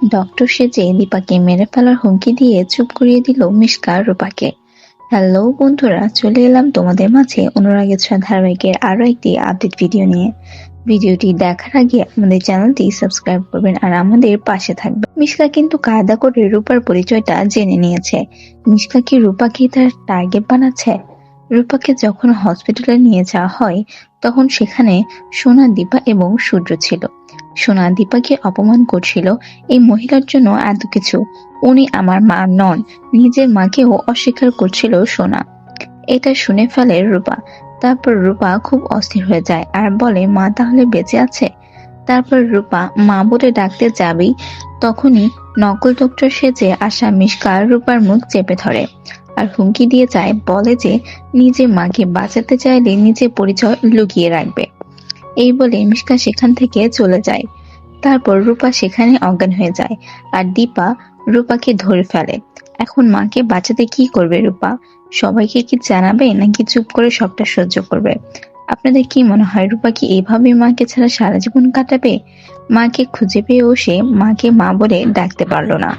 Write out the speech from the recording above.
Doctor সেজে দীপাকে মেরে ফেলার হুমকি দিয়ে চুপ করিয়ে দিল মিশকা রূপাকে। হ্যালো বন্ধুরা, চলে এলাম তোমাদের মাঝে অনুরাগের ছোঁয়া ধারাবাহিকের আরো একটি আপডেট ভিডিও নিয়ে। ভিডিওটি দেখার আগে আমাদের চ্যানেলটি সাবস্ক্রাইব করবেন আর আমাদের পাশে থাকবেন। মিশকা কিন্তু কায়দা করে রূপার পরিচয়টা জেনে নিয়েছে। মিশকা কি রূপাকে তার টার্গেট বানাচ্ছে? রূপাকে যখন হসপিটালে নিয়ে যাওয়া হয় তখন সেখানে সোনা, দীপা এবং সূর্য ছিল। সোনা দীপাকে অপমান করছিল, এই মহিলার জন্য এত কিছু, উনি আমার মা নন, নিজের মাকেও অস্বীকার করছিল সোনা। এটা শুনে ফেলে রূপা। তারপর রূপা খুব অস্থির হয়ে যায় আর বলে, মা তাহলে বেঁচে আছে? তারপর রূপা মা বলে ডাকতে যাবেই তখনই নকল ডক্টর সেজে আসা মিশকা রূপার মুখ চেপে ধরে আর হুমকি দিয়ে যায়, বলে যে নিজের মাকে বাঁচাতে চাইলে নিজের পরিচয় লুকিয়ে রাখবে। এই বলে মিশকা সেখান থেকে চলে যায়। তারপর রূপা সেখানে অজ্ঞান হয়ে যায় আর দীপা রূপাকে ধরে ফেলে। এখন মাকে বাঁচাতে কি করবে রূপা? সবাইকে কি জানাবে নাকি চুপ করে সবটা সহ্য করবে? আপনাদের কি মনে হয়, রূপা কি এভাবে মাকে ছাড়া সারা জীবন কাটাবে? মাকে খুঁজে পেয়েও সে মাকে মা বলে ডাকতে পারলো না।